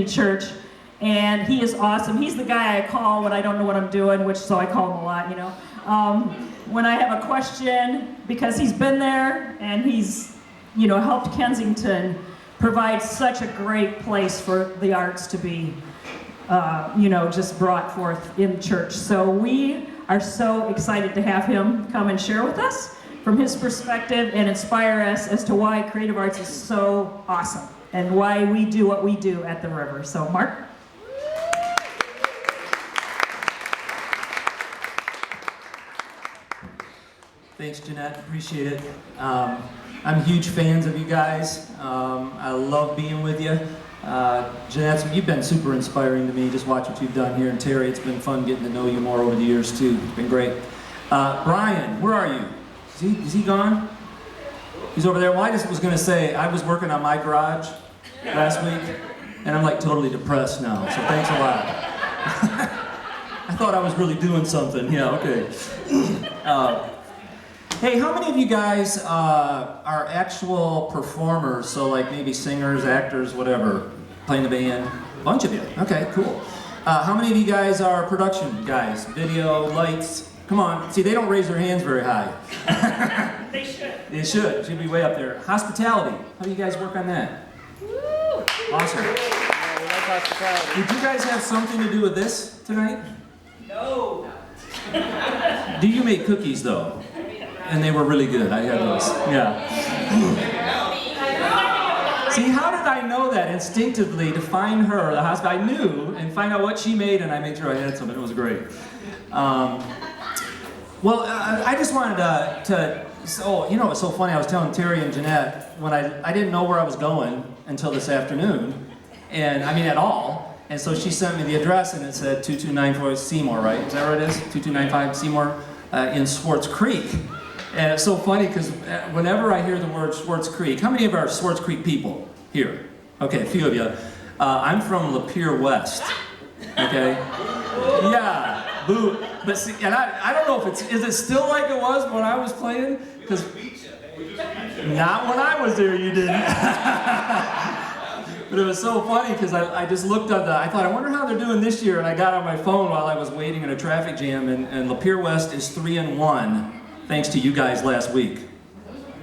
church, and he is awesome. He's the guy I call when I don't know what I'm doing, so I call him a lot, you know. When I have a question, because he's been there and he's, you know, helped Kensington provide such a great place for the arts to be, you know, just brought forth in church. So we are so excited to have him come and share with us from his perspective and inspire us as to why creative arts is so awesome and why we do what we do at the River. So, Mark? Thanks, Jeanette. Appreciate it. I'm huge fans of you guys. I love being with you. Jeanette, you've been super inspiring to me. Just watch what you've done here. And Terry, it's been fun getting to know you more over the years, too. It's been great. Brian, where are you? Is he gone? He's over there. Well, I just was going to say, I was working on my garage last week, and I'm like totally depressed now, so thanks a lot. I thought I was really doing something. Yeah, okay. Hey, how many of you guys are actual performers, so like maybe singers, actors, whatever, playing the band? A bunch of you. Okay, cool. How many of you guys are production guys? Video, lights? Come on. See, they don't raise their hands very high. They should. They should. Should be way up there. Hospitality. How do you guys work on that? Woo! Awesome. Yeah, we like hospitality. Did you guys have something to do with this tonight? No. Do you make cookies, though? And they were really good. I had those. Yeah. See, how did I know that instinctively to find her, the hospital? I knew and find out what she made, and I made sure I had some. It was great. Well, I just wanted so, you know, it's so funny. I was telling Terry and Jeanette when I didn't know where I was going until this afternoon, and I mean at all. And so she sent me the address, and it said 2294 Seymour, right? Is that where it is? 2295 Seymour in Swartz Creek. And it's so funny because whenever I hear the word Swartz Creek, how many of our Swartz Creek people here? Okay, a few of you. I'm from Lapeer West. Okay? Yeah. Boo. But see, and I don't know if is it still like it was when I was playing? Because not when I was there, you didn't. But it was so funny because I just looked at I thought, I wonder how they're doing this year, and I got on my phone while I was waiting in a traffic jam, and Lapeer West is 3-1, thanks to you guys last week.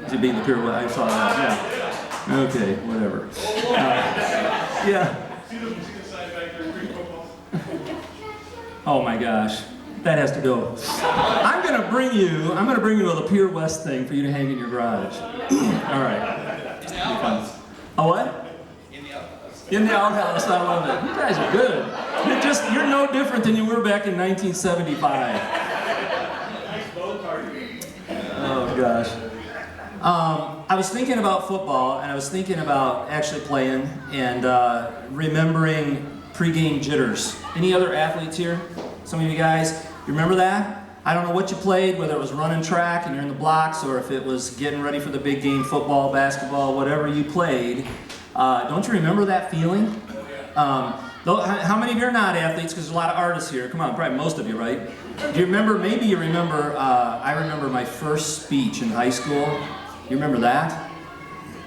To beat Lapeer West, I saw that. Yeah. Okay, whatever. Yeah. Oh my gosh, that has to go. I'm gonna bring you a Lapeer West thing for you to hang in your garage. All right. A what? In the outhouse. I love it. You guys are good. You're no different than you were back in 1975. Oh gosh. I was thinking about football, and I was thinking about actually playing and remembering pregame jitters. Any other athletes here? Some of you guys, you remember that? I don't know what you played, whether it was running track and you're in the blocks, or if it was getting ready for the big game, football, basketball, whatever you played. Don't you remember that feeling? How many of you are not athletes? Because there's a lot of artists here. Come on, probably most of you, right? Do you remember, maybe you remember, I remember my first speech in high school. You remember that?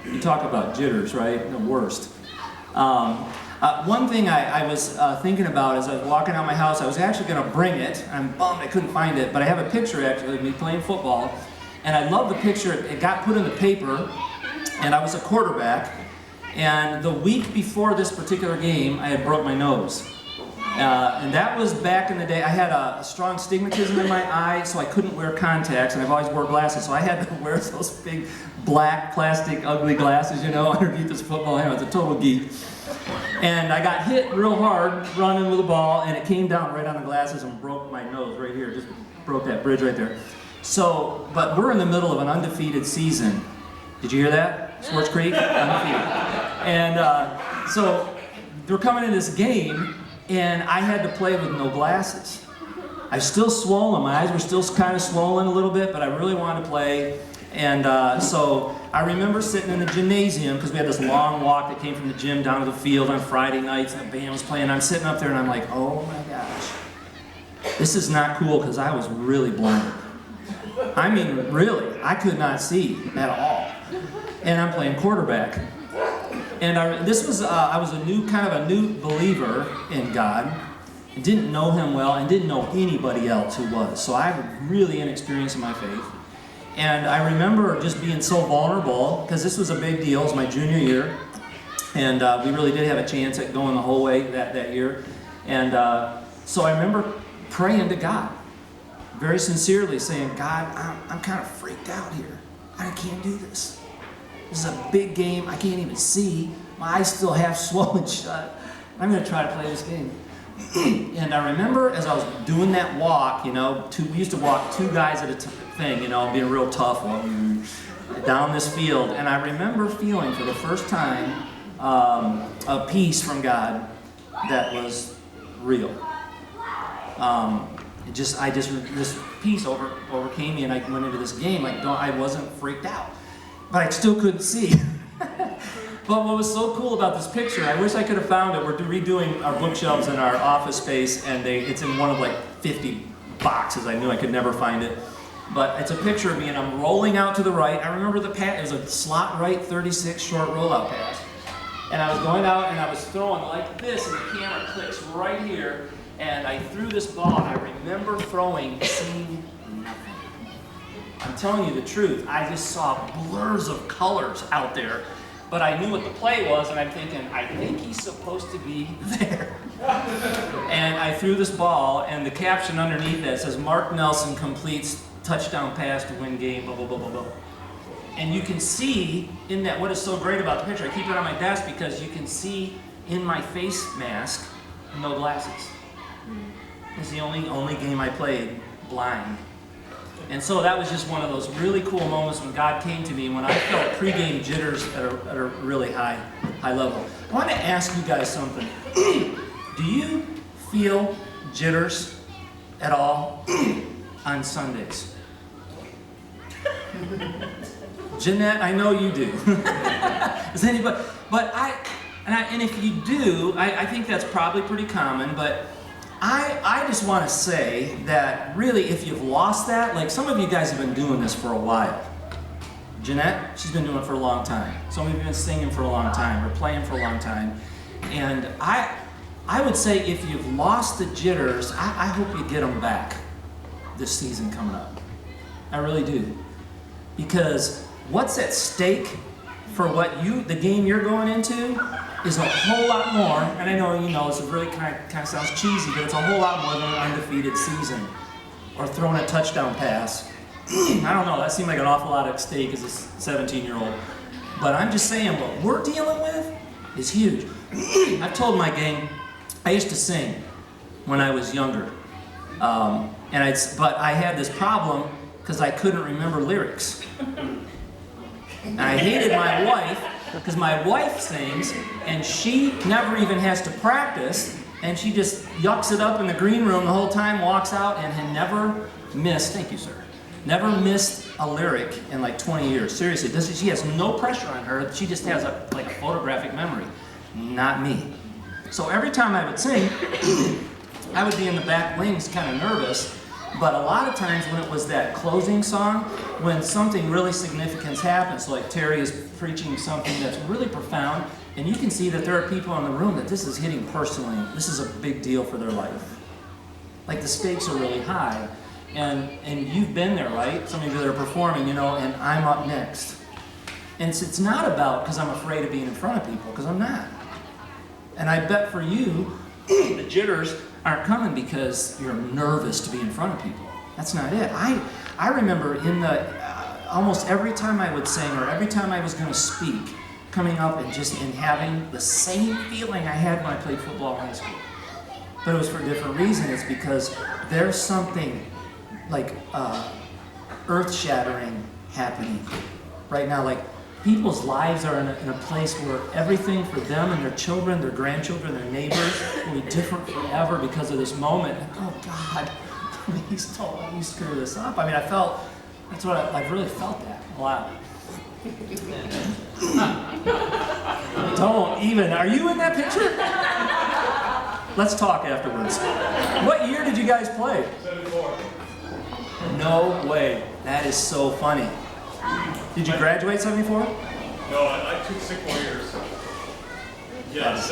You talk about jitters, right? The worst. One thing I was thinking about as I was walking out my house, I was actually going to bring it. I'm bummed I couldn't find it, but I have a picture actually of me playing football. And I love the picture. It got put in the paper, and I was a quarterback. And the week before this particular game, I had broke my nose. And that was back in the day. I had a strong astigmatism in my eye, so I couldn't wear contacts, and I've always wore glasses, so I had to wear those big black plastic ugly glasses, you know, underneath this football helmet. I was a total geek. And I got hit real hard running with the ball, and it came down right on the glasses and broke my nose right here, just broke that bridge right there. So, but we're in the middle of an undefeated season. Did you hear that? Swartz Creek, undefeated. And so we're coming in this game, and I had to play with no glasses. I was still swollen, my eyes were still kind of swollen a little bit, but I really wanted to play. And so I remember sitting in the gymnasium, because we had this long walk that came from the gym down to the field on Friday nights, and the band was playing. I'm sitting up there, and I'm like, oh my gosh, this is not cool, because I was really blind. I mean, really, I could not see at all. And I'm playing quarterback. And I was a new believer in God. I didn't know him well and didn't know anybody else who was. So I was really inexperienced in my faith. And I remember just being so vulnerable because this was a big deal. It was my junior year. And we really did have a chance at going the whole way that year. And so I remember praying to God, very sincerely saying, God, I'm kind of freaked out here. I can't do this. This is a big game. I can't even see. My eyes still half swollen shut. I'm going to try to play this game. And I remember as I was doing that walk, we used to walk 2 guys at a thing, being real tough down this field. And I remember feeling for the first time a peace from God that was real. This peace overcame me, and I went into this game like I wasn't freaked out, but I still couldn't see. But what was so cool about this picture, I wish I could have found it. We're redoing our bookshelves in our office space, and it's in one of like 50 boxes. I knew I could never find it. But it's a picture of me, and I'm rolling out to the right. I remember the pass. It was a slot right 36 short rollout pass. And I was going out, and I was throwing like this, and the camera clicks right here. And I threw this ball, and I remember seeing nothing. I'm telling you the truth. I just saw blurs of colors out there. But I knew what the play was, and I'm thinking, I think he's supposed to be there. And I threw this ball, and the caption underneath that says, Mark Nelson completes touchdown pass to win game, blah, blah, blah, blah, blah. And you can see in that, what is so great about the picture, I keep it on my desk because you can see in my face mask, no glasses. It's the only game I played blind. And so that was just one of those really cool moments when God came to me, when I felt pregame jitters at a really high level. I want to ask you guys something. Do you feel jitters at all on Sundays? Jeanette, I know you do. Does anybody? But and if you do, I think that's probably pretty common, but I just want to say that really if you've lost that, like some of you guys have been doing this for a while. Jeanette, she's been doing it for a long time. Some of you have been singing for a long time or playing for a long time. And I would say if you've lost the jitters, I hope you get them back this season coming up. I really do. Because what's at stake for the game you're going into is a whole lot more, and I know, it's really kind of sounds cheesy, but it's a whole lot more than an undefeated season or throwing a touchdown pass. I don't know, that seemed like an awful lot at stake as a 17-year-old. But I'm just saying, what we're dealing with is huge. I've told my gang, I used to sing when I was younger, but I had this problem because I couldn't remember lyrics. And I hated my wife because my wife sings and she never even has to practice, and she just yucks it up in the green room the whole time, walks out, and had never missed, thank you sir, never missed a lyric in like 20 years. Seriously, she has no pressure on her. She just has a photographic memory. Not me. So every time I would sing, I would be in the back wings kind of nervous. But a lot of times when it was that closing song, when something really significant happens, like Terry is preaching something that's really profound, and you can see that there are people in the room that this is hitting personally. This is a big deal for their life. Like the stakes are really high. And you've been there, right? Some of you that are performing, and I'm up next. And it's not about because I'm afraid of being in front of people, because I'm not. And I bet for you, the jitters aren't coming because you're nervous to be in front of people. That's not it. I remember in almost every time I would sing or every time I was going to speak, coming up and having the same feeling I had when I played football in high school. But it was for a different reason. It's because there's something like earth-shattering happening right now. Like people's lives are in a place where everything for them and their children, their grandchildren, their neighbors will be different forever because of this moment. Oh God, please don't let me screw this up. I mean, I've really felt that a lot. Don't even, are you in that picture? Let's talk afterwards. What year did you guys play? 74. No way. That is so funny. Did you graduate 74? No, I took 6 more years. Yes.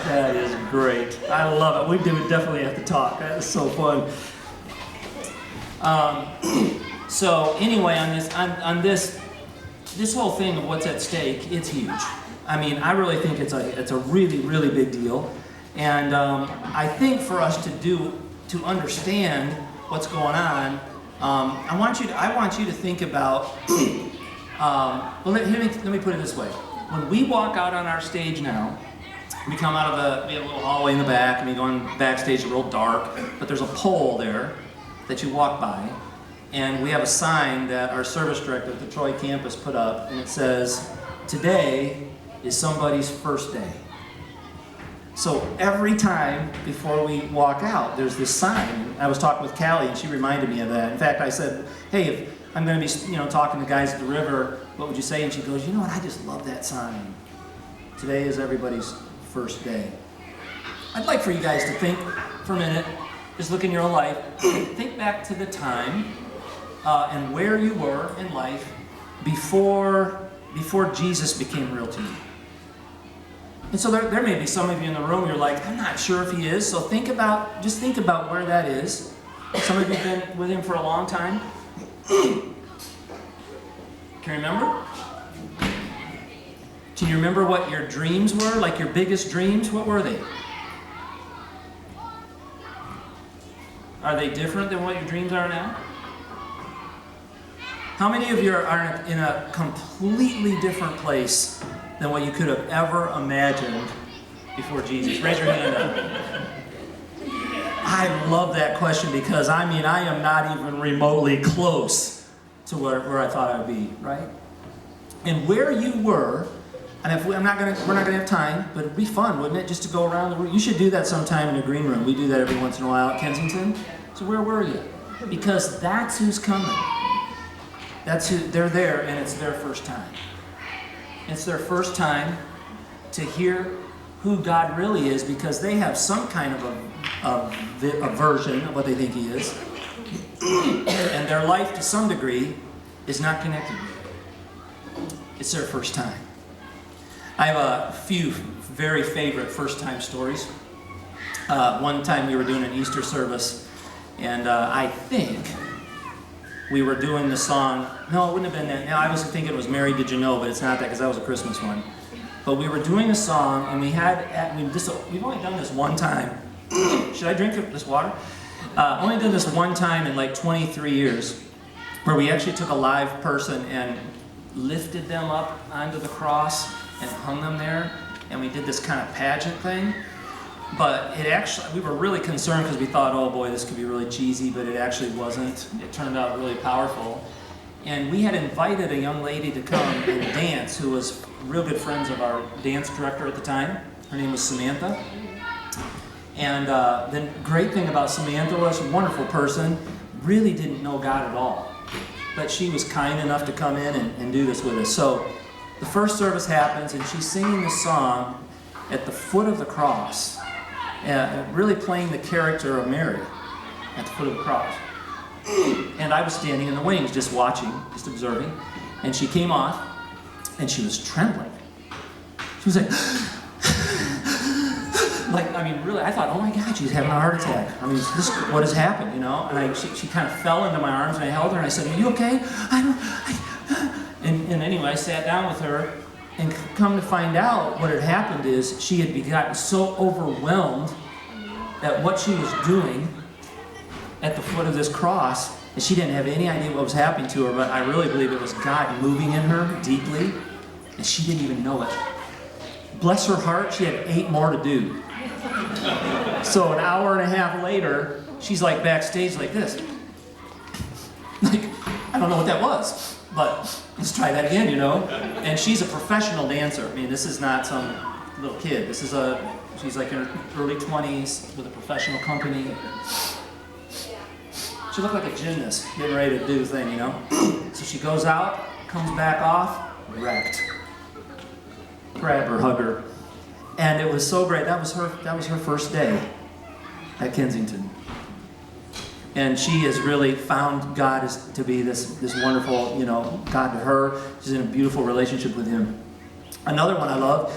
That is great. I love it. We do definitely have to talk. That is so fun. So anyway, on this whole thing of what's at stake, it's huge. I mean, I really think it's a really, really big deal. And I think for us to understand what's going on, I want you to think about. Well, let me put it this way: when we walk out on our stage now, we come out of we have a little hallway in the back, and we go on backstage. It's real dark, but there's a pole there that you walk by, and we have a sign that our service director at the Troy campus put up, and it says, "Today is somebody's first day." So every time before we walk out, there's this sign. I was talking with Callie, and she reminded me of that. In fact, I said, "Hey, if I'm going to be, talking to guys at the river, what would you say?" And she goes, "You know what? I just love that sign. Today is everybody's first day." I'd like for you guys to think for a minute, just look in your own life, think back to the time and where you were in life before Jesus became real to you. And so there may be some of you in the room, you're like, "I'm not sure if he is." So think about where that is. Some of you have been with him for a long time. Can you remember? Can you remember what your dreams were? Like your biggest dreams? What were they? Are they different than what your dreams are now? How many of you are in a completely different place than what you could have ever imagined before Jesus? Raise your hand up. I love that question because I am not even remotely close to where I thought I would be, right? And where you were, and we're not gonna have time, but it'd be fun, wouldn't it, just to go around the room? You should do that sometime in a green room. We do that every once in a while at Kensington. So where were you? Because that's who's coming. They're there, and it's their first time. It's their first time to hear who God really is, because they have some kind of a version of what they think he is. And their life, to some degree, is not connected with it. It's their first time. I have a few very favorite first-time stories. One time we were doing an Easter service, and I think we were doing the song. No, it wouldn't have been that. No, I was thinking it was "Mary, Did You Know," but it's not that, because that was a Christmas one. But we were doing a song, and we've only done this one time. Should I drink this water? Only done this one time in like 23 years, where we actually took a live person and lifted them up onto the cross and hung them there, and we did this kind of pageant thing. But we were really concerned because we thought, "Oh boy, this could be really cheesy," but it actually wasn't. It turned out really powerful. And we had invited a young lady to come and dance who was real good friends of our dance director at the time. Her name was Samantha. And the great thing about Samantha was, she's a wonderful person, really didn't know God at all. But she was kind enough to come in and do this with us. So the first service happens, and she's singing this song at the foot of the cross, really playing the character of Mary at the foot of the cross. And I was standing in the wings, just watching, just observing. And she came off, and she was trembling. She was like, really, I thought, "Oh my God, she's having a heart attack. What has happened, And she kind of fell into my arms, and I held her, and I said, "Are you okay?" And anyway, I sat down with her, and come to find out, what had happened is she had gotten so overwhelmed at what she was doing at the foot of this cross, and she didn't have any idea what was happening to her, but I really believe it was God moving in her deeply, and she didn't even know it. Bless her heart, she had 8 more to do. So an hour and a half later, she's like backstage like this. Like, I don't know what that was, but let's try that again, And she's a professional dancer. This is not some little kid. She's like in her early 20s with a professional company. She looked like a gymnast, getting ready to do the thing, So she goes out, comes back off, wrecked. Grab her, hug her. And it was so great. That was her first day at Kensington. And she has really found God to be this wonderful, God to her. She's in a beautiful relationship with him. Another one I love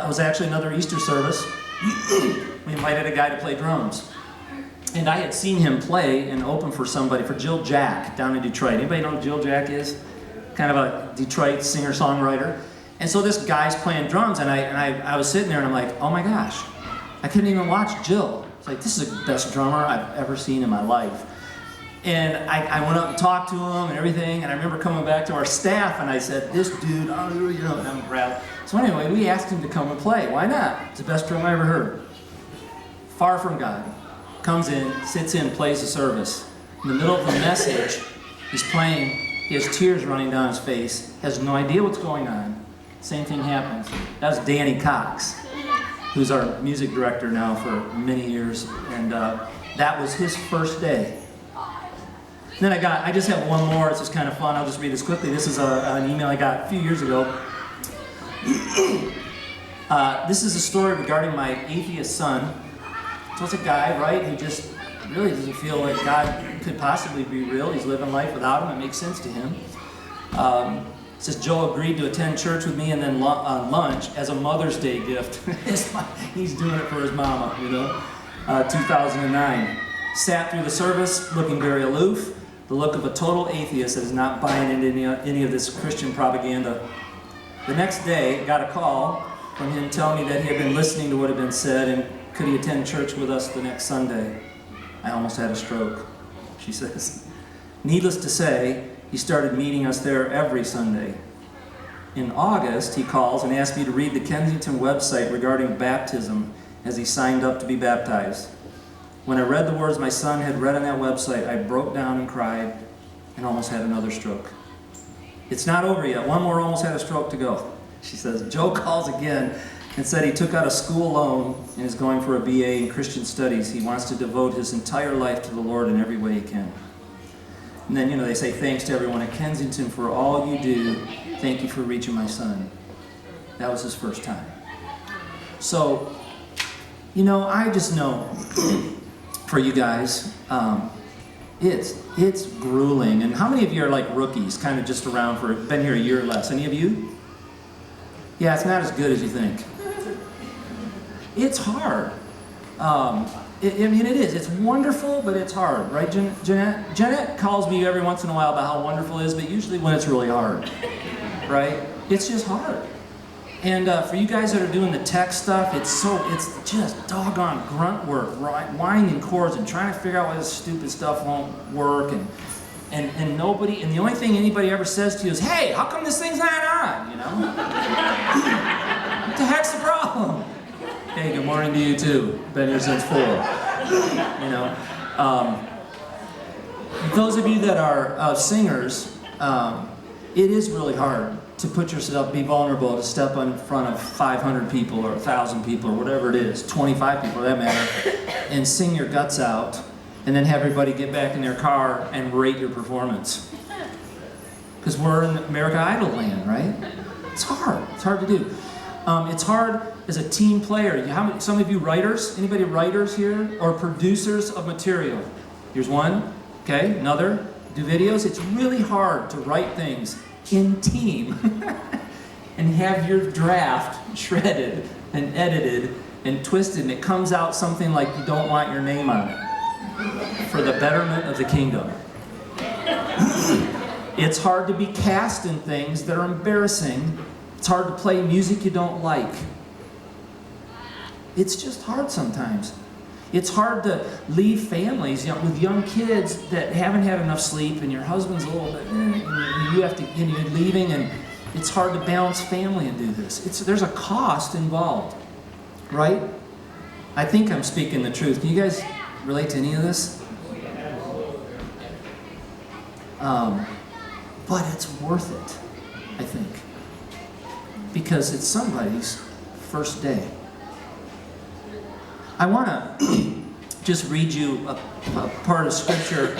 was actually another Easter service. We invited a guy to play drums. And I had seen him play and open for somebody, for Jill Jack down in Detroit. Anybody know who Jill Jack is? Kind of a Detroit singer-songwriter. And so this guy's playing drums, and I was sitting there and I'm like, oh my gosh, I couldn't even watch Jill. It's like, this is the best drummer I've ever seen in my life. And I went up and talked to him and everything, and I remember coming back to our staff and I said, this dude, and I'm proud. So anyway, we asked him to come and play. Why not? It's the best drum I ever heard. Far from God. Comes in, sits in, plays the service. In the middle of the message, he's playing, he has tears running down his face, has no idea what's going on. Same thing happens. That was Danny Cox, who's our music director now for many years, and that was his first day. Then I just have one more, it's just kind of fun, I'll just read this quickly. This is an email I got a few years ago. This is a story regarding my atheist son. So it's a guy, right, who just really doesn't feel like God could possibly be real. He's living life without him. It makes sense to him. It says, Joe agreed to attend church with me and then lunch as a Mother's Day gift. He's doing it for his mama, 2009. Sat through the service looking very aloof, the look of a total atheist that is not buying into any of this Christian propaganda. The next day, got a call from him telling me that he had been listening to what had been said and could he attend church with us the next Sunday. I almost had a stroke, she says. Needless to say, he started meeting us there every Sunday. In August, he calls and asks me to read the Kensington website regarding baptism as he signed up to be baptized. When I read the words my son had read on that website, I broke down and cried and almost had another stroke. It's not over yet. One more almost had a stroke to go. She says, Joe calls again and said he took out a school loan and is going for a BA in Christian Studies. He wants to devote his entire life to the Lord in every way he can. And then, they say, thanks to everyone at Kensington for all you do. Thank you for reaching my son. That was his first time. So, I just know for you guys, it's grueling. And how many of you are like rookies, kind of just around been here a year or less? Any of you? Yeah, it's not as good as you think. It's hard. It is. It's wonderful, but it's hard, right, Jeanette? Jeanette calls me every once in a while about how wonderful it is, but usually when it's really hard, right? It's just hard. And for you guys that are doing the tech stuff, it's just doggone grunt work, right? Winding cords and trying to figure out why this stupid stuff won't work, and nobody, and the only thing anybody ever says to you is, hey, how come this thing's not on, What the heck's the problem? Hey, good morning to you too. Been here since 4. Those of you that are singers, it is really hard to put yourself, be vulnerable, to step in front of 500 people or 1,000 people or whatever it is, 25 people for that matter, and sing your guts out, and then have everybody get back in their car and rate your performance. Because we're in American Idol land, right? It's hard. It's hard to do. It's hard as a team player. Some of you writers? Anybody writers here? Or producers of material? Here's one. Okay, another. Do videos. It's really hard to write things in team and have your draft shredded and edited and twisted, and it comes out something like you don't want your name on it for the betterment of the kingdom. It's hard to be cast in things that are embarrassing. It's hard to play music you don't like. It's just hard sometimes. It's hard to leave families with young kids that haven't had enough sleep, and your husband's a little bit, and you have to, and you're leaving, and it's hard to balance family and do this. There's a cost involved, right? I think I'm speaking the truth. Can you guys relate to any of this? But it's worth it, I think, because it's somebody's first day. I want to just read you a part of scripture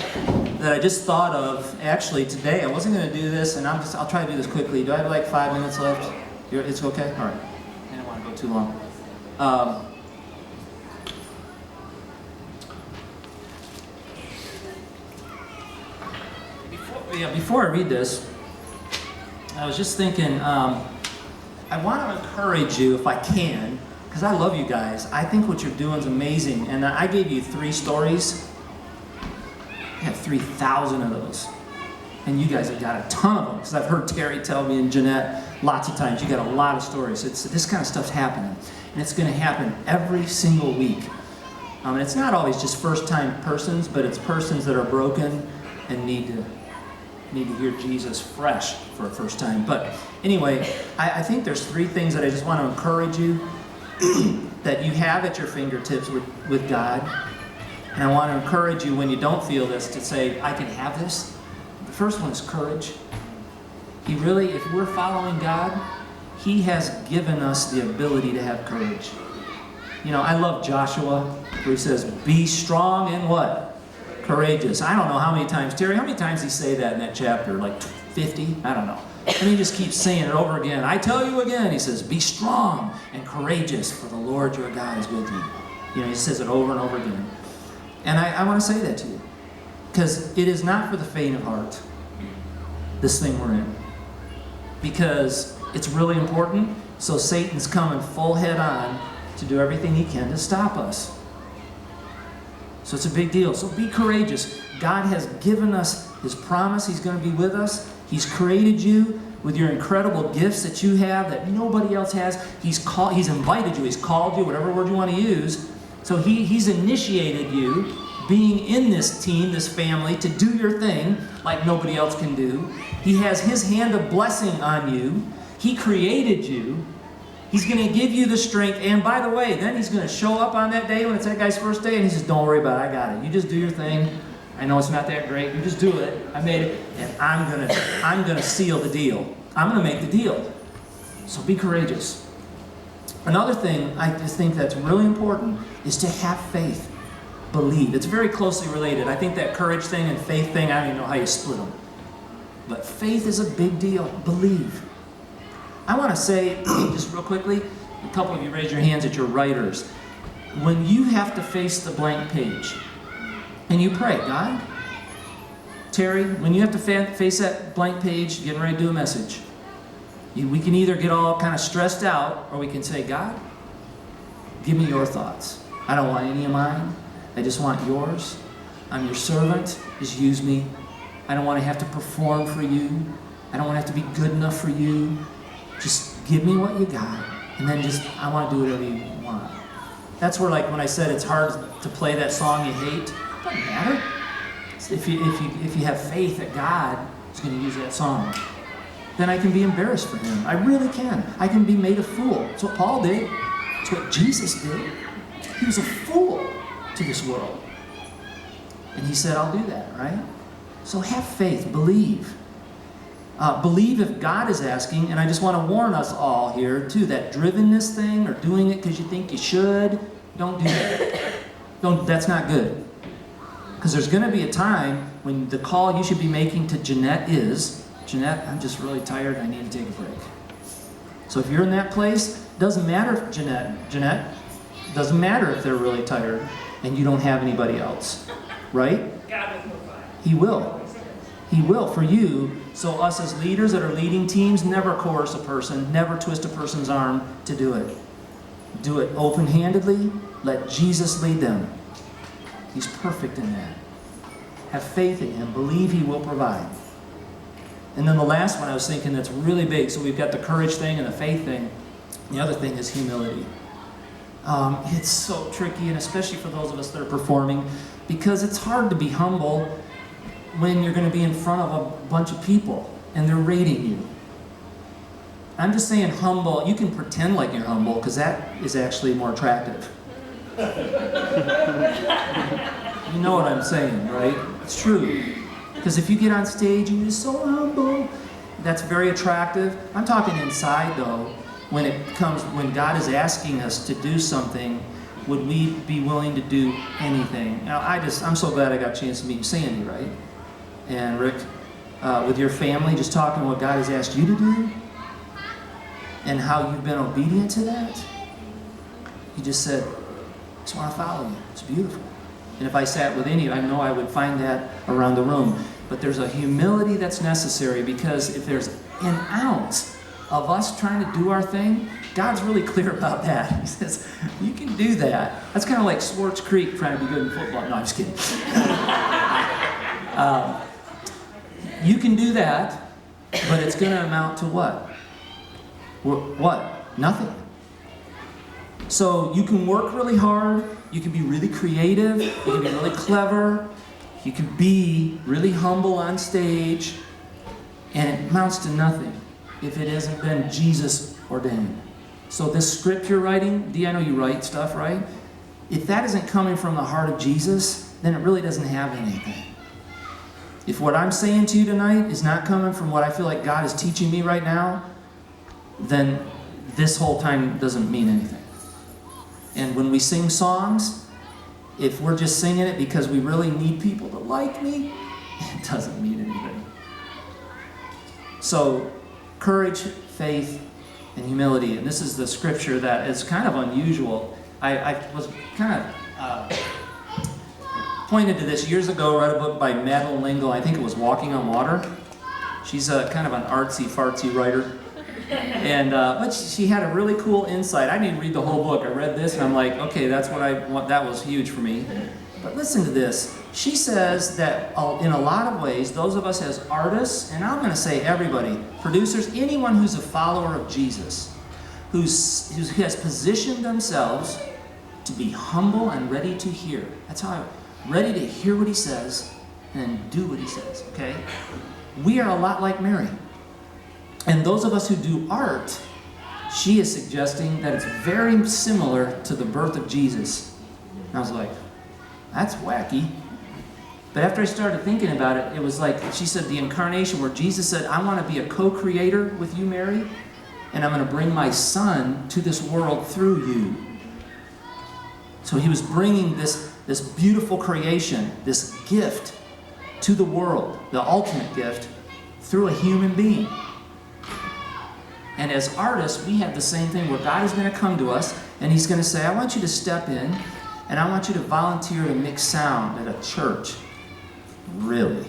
that I just thought of actually today. I wasn't going to do this, and I'll try to do this quickly. Do I have like 5 minutes left? It's okay? All right. I don't want to go too long. Before I read this, I was just thinking, I want to encourage you, if I can, because I love you guys. I think what you're doing is amazing. And I gave you 3 stories. I have 3,000 of those. And you guys have got a ton of them, because I've heard Terry tell me and Jeanette lots of times, you got a lot of stories. This kind of stuff's happening. And it's going to happen every single week. And it's not always just first-time persons, but it's persons that are broken and need to hear Jesus fresh for a first time. But anyway, I think there's 3 things that I just want to encourage you that you have at your fingertips with God. And I want to encourage you when you don't feel this to say, I can have this. The first one is courage. He really, if we're following God, He has given us the ability to have courage. You know, I love Joshua, where he says, be strong and what? Courageous. I don't know how many times, Terry, how many times he say that in that chapter? Like 50? I don't know. And he just keeps saying it over again. I tell you again, he says, be strong and courageous, for the Lord your God is with you. You know, he says it over and over again. And I want to say that to you, because it is not for the faint of heart, this thing we're in. Because it's really important, so Satan's coming full head on to do everything he can to stop us. So it's a big deal. So be courageous. God has given us His promise. He's going to be with us. He's created you with your incredible gifts that you have that nobody else has. He's invited you. He's called you, whatever word you want to use. So He's initiated you being in this team, this family, to do your thing like nobody else can do. He has His hand of blessing on you. He created you. He's going to give you the strength. And by the way, then He's going to show up on that day when it's that guy's first day, and He says, don't worry about it. I got it. You just do your thing. I know it's not that great. You just do it. I made it. And I'm going to seal the deal. I'm going to make the deal. So be courageous. Another thing I just think that's really important is to have faith. Believe. It's very closely related. I think that courage thing and faith thing, I don't even know how you split them. But faith is a big deal. Believe. I want to say, just real quickly, a couple of you raise your hands that you're writers. When you have to face the blank page, and you pray, God, Terry, when you have to face that blank page, getting ready to do a message, we can either get all kind of stressed out, or we can say, God, give me your thoughts. I don't want any of mine. I just want yours. I'm your servant. Just use me. I don't want to have to perform for you. I don't want to have to be good enough for you. Just give me what you got, and then I want to do whatever you want. That's where, like, when I said it's hard to play that song you hate, it doesn't matter. If you have faith that God is going to use that song, then I can be embarrassed for Him. I really can. I can be made a fool. That's what Paul did. That's what Jesus did. He was a fool to this world. And He said, I'll do that, right? So have faith. Believe. Believe if God is asking, and I just want to warn us all here, too, that drivenness thing, or doing it because you think you should, don't do that. That's not good. Because there's going to be a time when the call you should be making to Jeanette is, Jeanette, I'm just really tired, I need to take a break. So if you're in that place, doesn't matter if Jeanette, doesn't matter if they're really tired and you don't have anybody else, right? God will provide. He will. He will for you. So us as leaders that are leading teams, never coerce a person, never twist a person's arm to do it. Do it open-handedly. Let Jesus lead them. He's perfect in that. Have faith in Him. Believe He will provide. And then the last one I was thinking that's really big. So we've got the courage thing and the faith thing. The other thing is humility. It's so tricky, and especially for those of us that are performing, because it's hard to be humble when you're going to be in front of a bunch of people and they're rating you. I'm just saying humble. You can pretend like you're humble, because that is actually more attractive. You know what I'm saying, right? It's true. Because if you get on stage and you're so humble, that's very attractive. I'm talking inside, though. When God is asking us to do something, would we be willing to do anything? Now, I'm so glad I got a chance to meet Sandy, right? And Rick, with your family, just talking what God has asked you to do, and how you've been obedient to that. You just said, I just want to follow you. It's beautiful. And if I sat with any, I know I would find that around the room. But there's a humility that's necessary, because if there's an ounce of us trying to do our thing, God's really clear about that. He says, you can do that. That's kind of like Swartz Creek trying to be good in football. No, I'm just kidding. You can do that, but it's going to amount to what? What? Nothing. So you can work really hard, you can be really creative, you can be really clever, you can be really humble on stage, and it amounts to nothing if it hasn't been Jesus ordained. So this script you're writing, Dee, I know you write stuff, right? If that isn't coming from the heart of Jesus, then it really doesn't have anything. If what I'm saying to you tonight is not coming from what I feel like God is teaching me right now, then this whole time doesn't mean anything. And when we sing songs, if we're just singing it because we really need people to like me, it doesn't mean anything. So, courage, faith, and humility. And this is the scripture that is kind of unusual. I was kind of pointed to this years ago. I read a book by Madeline L'Engle. I think it was Walking on Water. She's a kind of an artsy-fartsy writer. And but she had a really cool insight. I didn't read the whole book. I read this and I'm like, okay, that's what I want. That was huge for me. But listen to this. She says that in a lot of ways, those of us as artists, and I'm going to say everybody, producers, anyone who's a follower of Jesus, who has positioned themselves to be humble and ready to hear. That's how ready to hear what he says and do what he says, okay? We are a lot like Mary. And those of us who do art, she is suggesting that it's very similar to the birth of Jesus. And I was like, that's wacky. But after I started thinking about it, it was like, she said the incarnation where Jesus said, I want to be a co-creator with you, Mary, and I'm going to bring my son to this world through you. So he was bringing this beautiful creation, this gift to the world, the ultimate gift, through a human being. And as artists, we have the same thing where God is going to come to us and he's going to say, I want you to step in and I want you to volunteer to mix sound at a church. Really?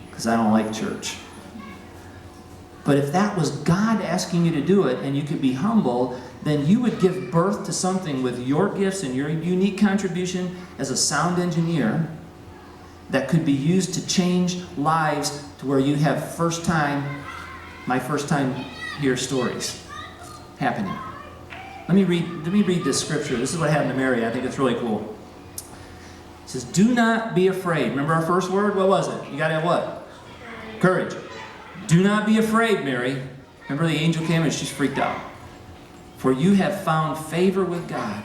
Because I don't like church. But if that was God asking you to do it and you could be humble, then you would give birth to something with your gifts and your unique contribution as a sound engineer that could be used to change lives to where you have my first time hear stories happening. Let me read this scripture. This is what happened to Mary. I think it's really cool. It says, do not be afraid. Remember our first word? What was it? You got to have what? Courage. Do not be afraid, Mary. Remember the angel came and she's freaked out. For you have found favor with God.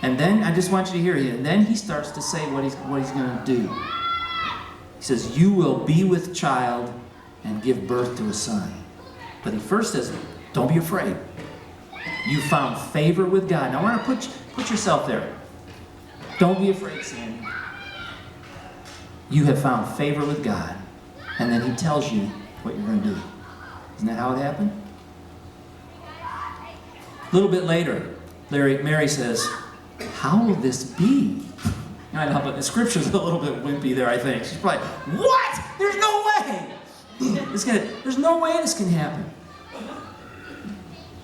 And then, I just want you to hear it. And then he starts to say what he's going to do. He says, you will be with child and give birth to a son. But he first says, don't be afraid. You found favor with God. Now I want to put yourself there. Don't be afraid, Sandy. You have found favor with God. And then he tells you what you're going to do. Isn't that how it happened? A little bit later, Mary says, how will this be? I know, but the scripture's a little bit wimpy there, I think. She's probably, what? There's no way! There's no way this can happen.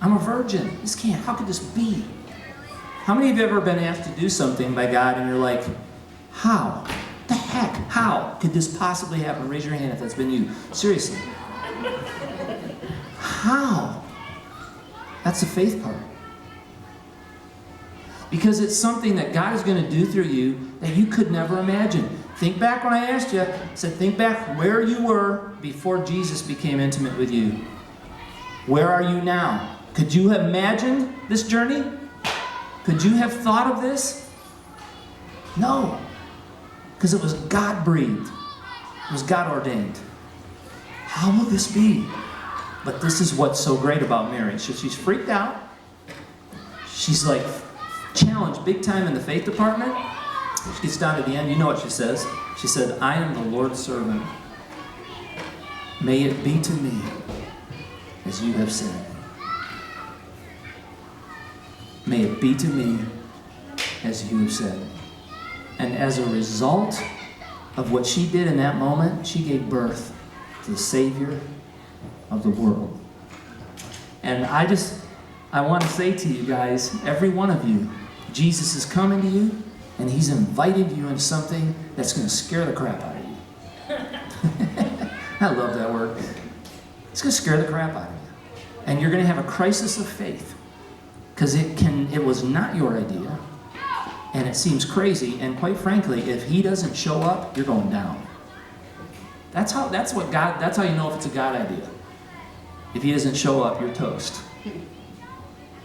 I'm a virgin. This can't. How could this be? How many of you have ever been asked to do something by God and you're like, how? The heck? How could this possibly happen? Raise your hand if that's been you. Seriously. How? That's the faith part. Because it's something that God is going to do through you that you could never imagine. Think back when I asked you, I said, think back where you were before Jesus became intimate with you. Where are you now? Could you have imagined this journey? Could you have thought of this? No. Because it was God-breathed. It was God-ordained. How will this be? But this is what's so great about Mary. She's freaked out. She's like challenged big time in the faith department. She gets down to the end. You know what she says. She said, I am the Lord's servant. May it be to me as you have said. May it be to me as you have said. And as a result of what she did in that moment, she gave birth to the Savior of the world. And I want to say to you guys, every one of you, Jesus is coming to you, and he's invited you into something that's going to scare the crap out of you. I love that word. It's going to scare the crap out of you. And you're going to have a crisis of faith, because it was not your idea, and it seems crazy, and quite frankly, if he doesn't show up, you're going down. That's how you know if it's a God idea. If he doesn't show up, you're toast.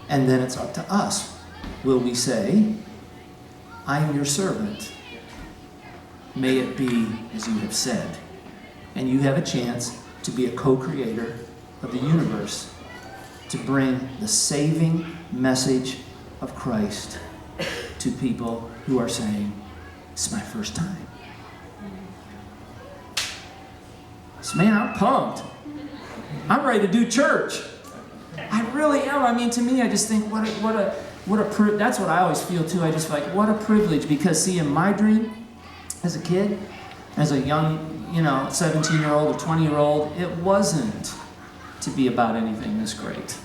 And then it's up to us. Will we say, I am your servant. May it be as you have said. And you have a chance to be a co-creator of the universe, to bring the saving message of Christ to people who are saying, it's my first time. So man, I'm pumped. I'm ready to do church. I really am. I mean, to me, I just think, that's what I always feel too. I just feel like, what a privilege. Because see, in my dream, as a kid, as a young, 17-year-old or 20-year-old, it wasn't to be about anything this great.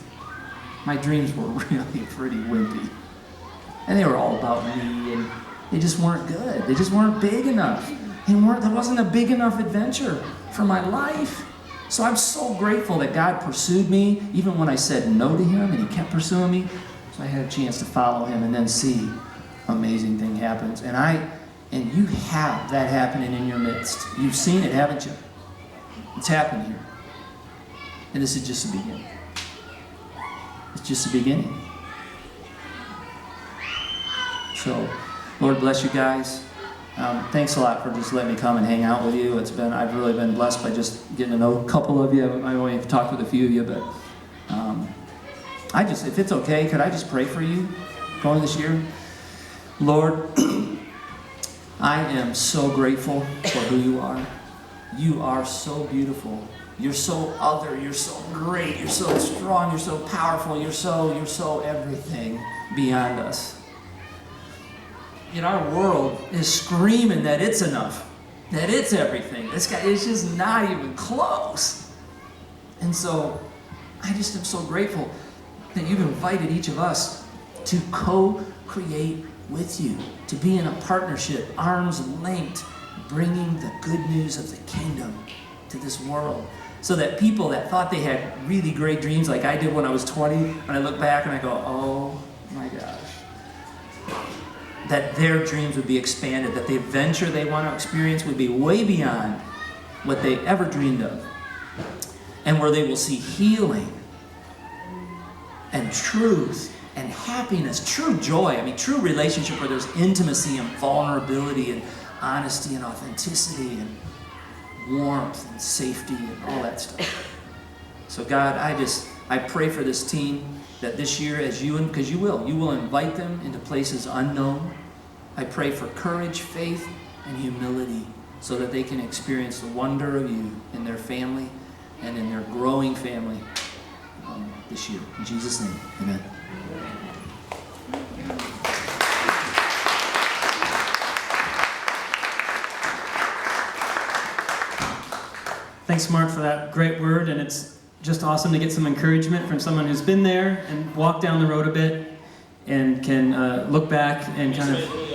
My dreams were really pretty wimpy. And they were all about me, and they just weren't good. They just weren't big enough. There wasn't a big enough adventure for my life. So I'm so grateful that God pursued me, even when I said no to him, and he kept pursuing me. So I had a chance to follow him and then see amazing thing happens. And you have that happening in your midst. You've seen it, haven't you? It's happened here. And this is just the beginning. It's just the beginning. So, Lord bless you guys. Thanks a lot for just letting me come and hang out with you. I've really been blessed by just getting to know a couple of you. I only have talked with a few of you, but if it's okay, could I just pray for you going this year? Lord, I am so grateful for who you are. You are so beautiful. You're so other. You're so great. You're so strong. You're so powerful. You're so everything beyond us. Yet our world is screaming that it's enough, that it's everything. This guy is just not even close. And so I just am so grateful that you've invited each of us to co-create with you, to be in a partnership, arms linked, bringing the good news of the kingdom to this world. So that people that thought they had really great dreams like I did when I was 20, when I look back and I go, oh my gosh. That their dreams would be expanded, that the adventure they want to experience would be way beyond what they ever dreamed of. And where they will see healing and truth and happiness, true joy, true relationship where there's intimacy and vulnerability and honesty and authenticity and warmth and safety and all that stuff. So God, I pray for this team that this year, because you will invite them into places unknown. I pray for courage, faith, and humility so that they can experience the wonder of you in their family and in their growing family this year. In Jesus' name, amen. Thanks, Mark, for that great word, and it's just awesome to get some encouragement from someone who's been there and walked down the road a bit and can look back and kind of...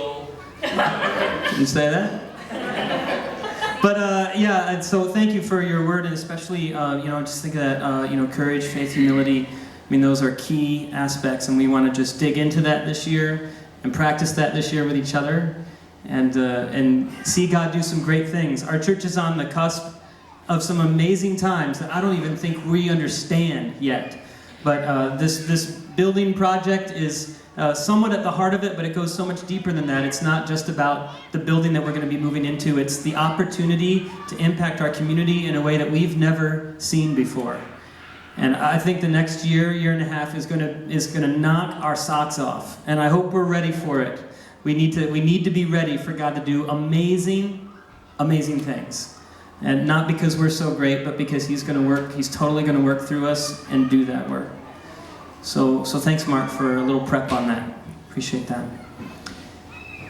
Did you say that? But and so thank you for your word, and especially, just think of that, courage, faith, humility. Those are key aspects, and we want to just dig into that this year and practice that this year with each other and see God do some great things. Our church is on the cusp of some amazing times that I don't even think we understand yet. But this building project is somewhat at the heart of it, but it goes so much deeper than that. It's not just about the building that we're going to be moving into. It's the opportunity to impact our community in a way that we've never seen before. And I think the next year and a half is going to knock our socks off. And I hope we're ready for it. We need to be ready for God to do amazing, amazing things. And not because we're so great, but because He's going to work. He's totally going to work through us and do that work. So thanks, Mark, for a little prep on that. Appreciate that.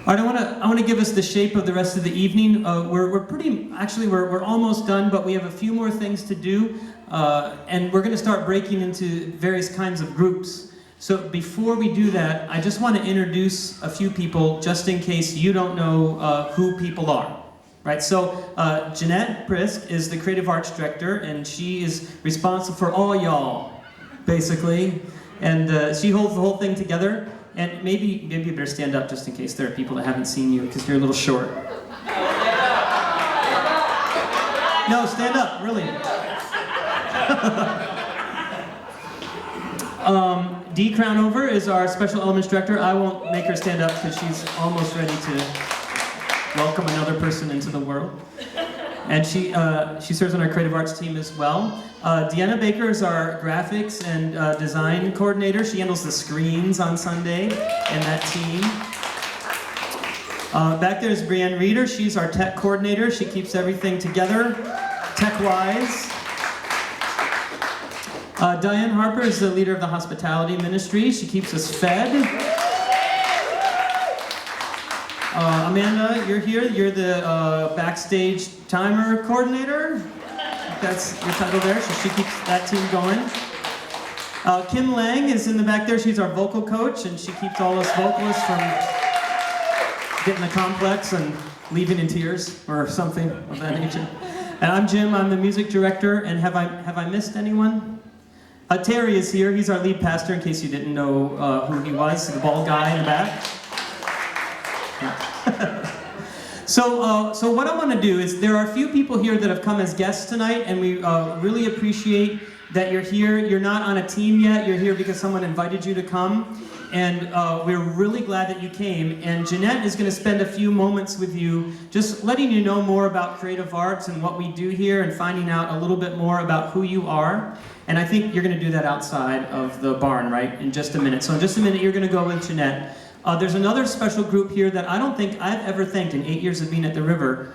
All right, I want to give us the shape of the rest of the evening. We're almost done, but we have a few more things to do. and we're going to start breaking into various kinds of groups. So before we do that, I just want to introduce a few people, just in case you don't know who people are. Right, so Jeanette Prisk is the Creative Arts Director, and she is responsible for all y'all, basically. And she holds the whole thing together. And maybe you better stand up just in case there are people that haven't seen you, because you're a little short. No, stand up, really. Dee Crownover is our Special Elements Director. I won't make her stand up because she's almost ready to welcome another person into the world. And she serves on our creative arts team as well. Deanna Baker is our graphics and design coordinator. She handles the screens on Sunday in that team. Back there is Brienne Reeder. She's our tech coordinator. She keeps everything together, tech-wise. Diane Harper is the leader of the hospitality ministry. She keeps us fed. Amanda, you're here. You're the backstage timer coordinator. That's your title there, so she keeps that team going. Kim Lang is in the back there. She's our vocal coach, and she keeps all us vocalists from getting the complex and leaving in tears or something of that nature. And I'm Jim. I'm the music director. And have I missed anyone? Terry is here. He's our lead pastor, in case you didn't know who he was, the bald guy in the back. So what I want to do is, there are a few people here that have come as guests tonight, and we really appreciate that you're here. You're not on a team yet. You're here because someone invited you to come, and we're really glad that you came. And Jeanette is going to spend a few moments with you, just letting you know more about creative arts and what we do here, and finding out a little bit more about who you are. And I think you're going to do that outside of the barn, right, in just a minute. So in just a minute, you're going to go with Jeanette. There's another special group here that I don't think I've ever thanked in 8 years of being at the River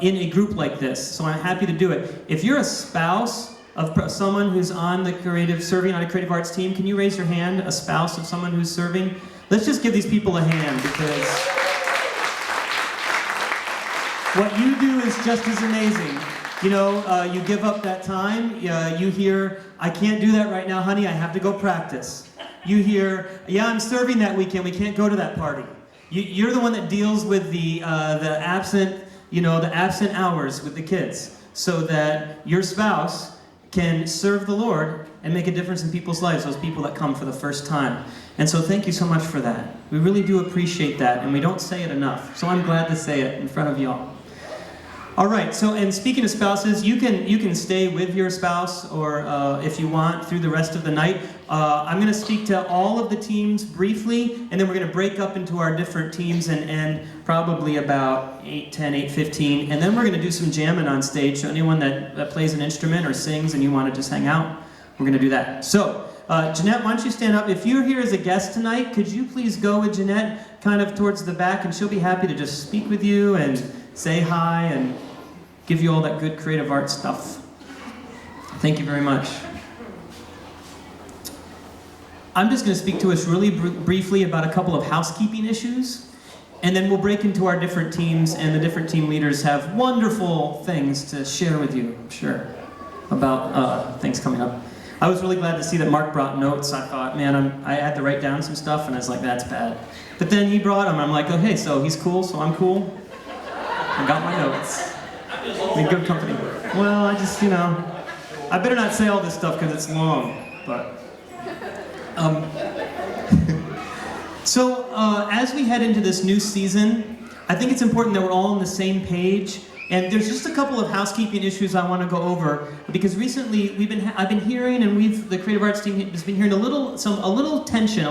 in a group like this, so I'm happy to do it. If you're a spouse of someone who's on the serving on a creative arts team, can you raise your hand, a spouse of someone who's serving? Let's just give these people a hand, because what you do is just as amazing. You know, you give up that time, you hear, I can't do that right now, honey, I have to go practice. You hear, yeah, I'm serving that weekend, we can't go to that party. You're the one that deals with the absent hours with the kids, so that your spouse can serve the Lord and make a difference in people's lives, those people that come for the first time. And so thank you so much for that. We really do appreciate that, and we don't say it enough. So I'm glad to say it in front of y'all. All right, so, and speaking of spouses, you can stay with your spouse, or if you want, through the rest of the night. I'm going to speak to all of the teams briefly, and then we're going to break up into our different teams and end probably about 8:10, 8:15, and then we're going to do some jamming on stage. So anyone that plays an instrument or sings and you want to just hang out, we're going to do that. So, Jeanette, why don't you stand up? If you're here as a guest tonight, could you please go with Jeanette kind of towards the back, and she'll be happy to just speak with you and say hi and give you all that good creative art stuff. Thank you very much. I'm just going to speak to us really briefly about a couple of housekeeping issues, and then we'll break into our different teams, and the different team leaders have wonderful things to share with you, I'm sure, about things coming up. I was really glad to see that Mark brought notes. I thought, man, I had to write down some stuff, and I was like, that's bad. But then he brought them, I'm like, okay, so he's cool, so I'm cool. I got my notes. In good company. Well, I just, I better not say all this stuff because it's long, but... So, as we head into this new season, I think it's important that we're all on the same page, and there's just a couple of housekeeping issues I want to go over, because recently I've been hearing, and the Creative Arts team has been hearing a little tension,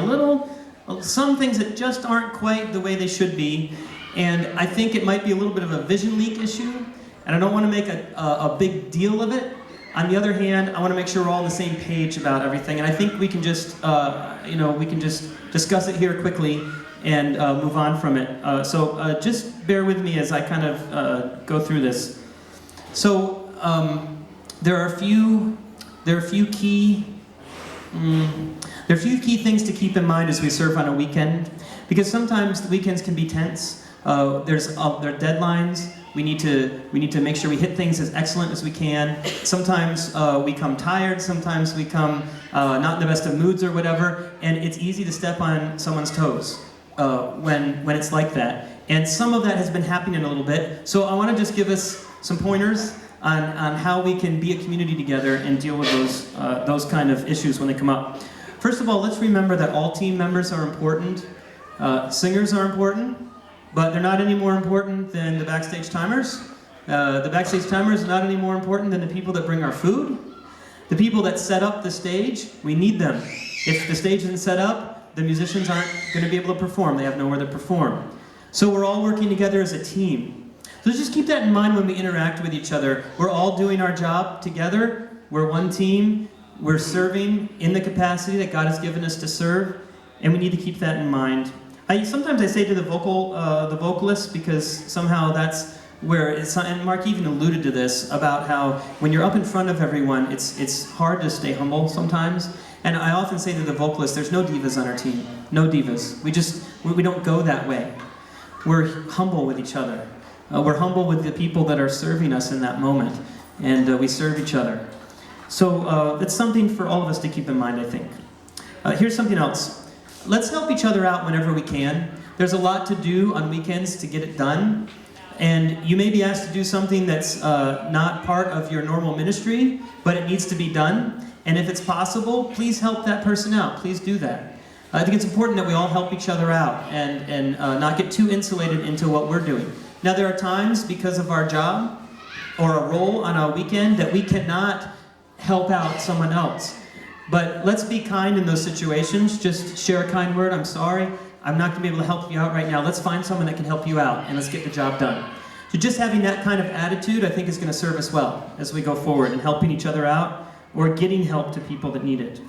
some things that just aren't quite the way they should be, and I think it might be a little bit of a vision leak issue. And I don't want to make a big deal of it. On the other hand, I want to make sure we're all on the same page about everything. And I think we can just, discuss it here quickly and move on from it. So just bear with me as I kind of go through this. So there are a few key things to keep in mind as we serve on a weekend, because sometimes the weekends can be tense. There are deadlines. We need to make sure we hit things as excellent as we can. Sometimes we come tired, sometimes we come not in the best of moods or whatever, and it's easy to step on someone's toes when it's like that. And some of that has been happening a little bit. So I want to just give us some pointers on how we can be a community together and deal with those kind of issues when they come up. First of all, let's remember that all team members are important. Singers are important, but they're not any more important than the backstage timers. The backstage timers are not any more important than the people that bring our food. The people that set up the stage, we need them. If the stage isn't set up, the musicians aren't going to be able to perform. They have nowhere to perform. So we're all working together as a team. So just keep that in mind when we interact with each other. We're all doing our job together. We're one team. We're serving in the capacity that God has given us to serve, and we need to keep that in mind. Sometimes I say to the vocalists, because somehow that's where it's, and Mark even alluded to this, about how when you're up in front of everyone, it's hard to stay humble sometimes. And I often say to the vocalists, there's no divas on our team. No divas. We don't go that way. We're humble with each other. We're humble with the people that are serving us in that moment. And we serve each other. So it's something for all of us to keep in mind, I think. Here's something else. Let's help each other out whenever we can. There's a lot to do on weekends to get it done. And you may be asked to do something that's not part of your normal ministry, but it needs to be done. And if it's possible, please help that person out. Please do that. I think it's important that we all help each other out and not get too insulated into what we're doing. Now, there are times, because of our job or a role on a weekend, that we cannot help out someone else. But let's be kind in those situations. Just share a kind word. I'm sorry. I'm not going to be able to help you out right now. Let's find someone that can help you out, and let's get the job done. So just having that kind of attitude, I think, is going to serve us well as we go forward in helping each other out or getting help to people that need it.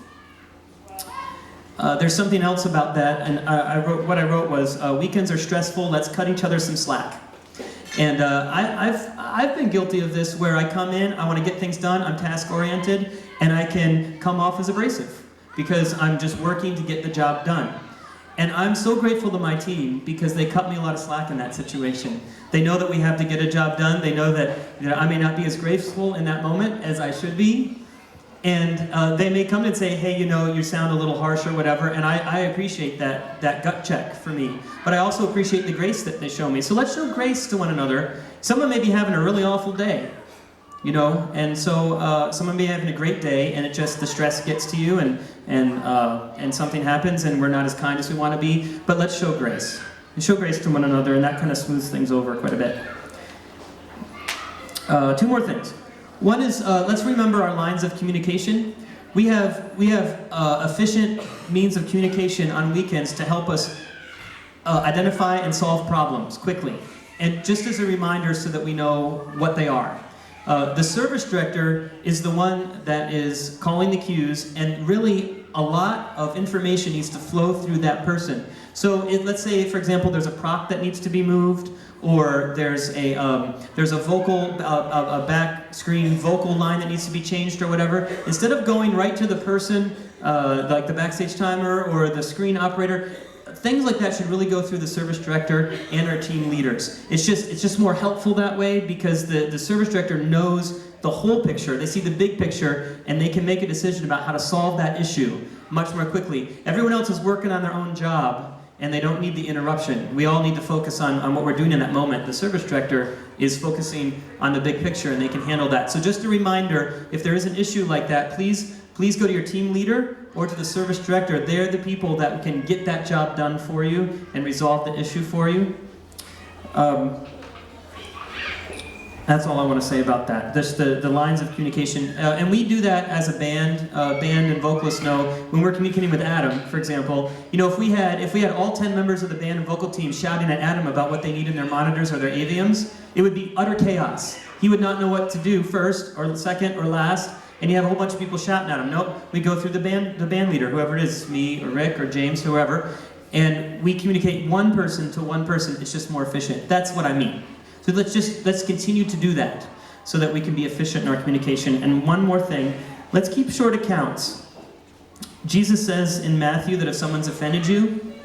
There's something else about that, and what I wrote was, weekends are stressful. Let's cut each other some slack. And I've been guilty of this, where I come in, I want to get things done, I'm task-oriented, and I can come off as abrasive because I'm just working to get the job done. And I'm so grateful to my team because they cut me a lot of slack in that situation. They know that we have to get a job done. They know that I may not be as graceful in that moment as I should be. And they may come and say, hey, you sound a little harsh or whatever, and I appreciate that gut check for me. But I also appreciate the grace that they show me. So let's show grace to one another. Someone may be having a really awful day, and so someone may be having a great day, and the stress gets to you, and something happens, and we're not as kind as we want to be. But let's show grace. And show grace to one another, and that kind of smooths things over quite a bit. Two more things. One is, let's remember our lines of communication. We have efficient means of communication on weekends to help us identify and solve problems quickly. And just as a reminder so that we know what they are. The service director is the one that is calling the cues, and really a lot of information needs to flow through that person. So let's say, for example, there's a prop that needs to be moved, or there's a vocal, a back screen vocal line that needs to be changed or whatever. Instead of going right to the person, like the backstage timer or the screen operator, things like that should really go through the service director and our team leaders. It's just more helpful that way because the service director knows the whole picture. They see the big picture and they can make a decision about how to solve that issue much more quickly. Everyone else is working on their own job and they don't need the interruption. We all need to focus on what we're doing in that moment. The service director is focusing on the big picture and they can handle that. So just a reminder, if there is an issue like that, please go to your team leader or to the service director. They're the people that can get that job done for you and resolve the issue for you. That's all I want to say about that. Just the lines of communication. And we do that as a band. Band and vocalists know when we're communicating with Adam, for example. If we had all 10 members of the band and vocal team shouting at Adam about what they need in their monitors or their aviums, it would be utter chaos. He would not know what to do first or second or last. And you have a whole bunch of people shouting at him. Nope, we go through the band leader, whoever it is, me or Rick or James, whoever, and we communicate one person to one person. It's just more efficient. That's what I mean. So let's continue to do that so that we can be efficient in our communication. And one more thing, let's keep short accounts. Jesus says in Matthew that if someone's offended you,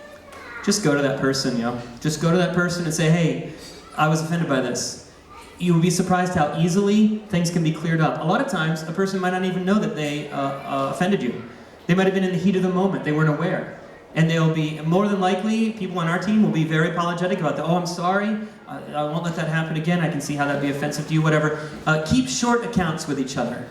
just go to that person, Just go to that person and say, hey, I was offended by this. you'll be surprised how easily things can be cleared up. A lot of times, a person might not even know that they offended you. They might have been in the heat of the moment. They weren't aware. And they'll be, more than likely, people on our team will be very apologetic about that. Oh, I'm sorry. I won't let that happen again. I can see how that'd be offensive to you, whatever. Keep short accounts with each other.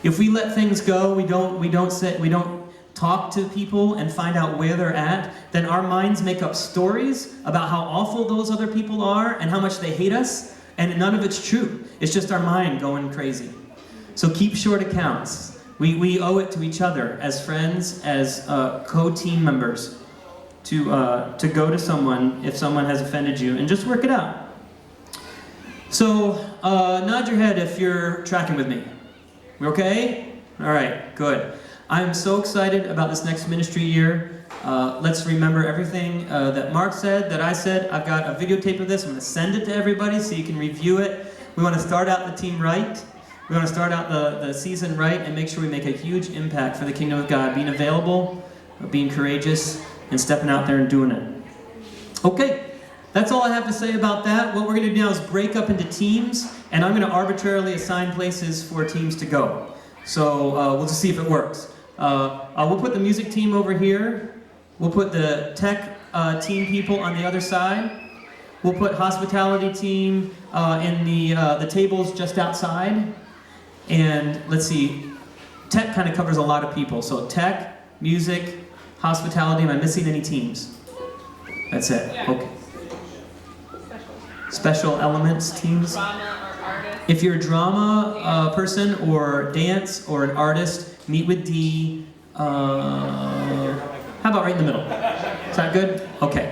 If we let things go, we don't talk to people and find out where they're at, then our minds make up stories about how awful those other people are and how much they hate us, and none of it's true. It's just our mind going crazy. So keep short accounts. We owe it to each other as friends, as co-team members, to go to someone if someone has offended you and just work it out. So nod your head if you're tracking with me. We okay? All right, good. I'm so excited about this next ministry year. Let's remember everything that Mark said, that I said. I've got a videotape of this. I'm going to send it to everybody so you can review it. We want to start out the team right. We want to start out the season right and make sure we make a huge impact for the kingdom of God, being available, being courageous, and stepping out there and doing it. Okay, that's all I have to say about that. What we're going to do now is break up into teams, and I'm going to arbitrarily assign places for teams to go. So we'll just see if it works. We'll put the music team over here. We'll put the tech team people on the other side. We'll put hospitality team in the tables just outside. And let's see, tech kind of covers a lot of people. So tech, music, hospitality. Am I missing any teams? That's it. Okay. Special elements teams. Drama or artist. If you're a drama person or dance or an artist, meet with D. How about right in the middle? Is that good? Okay.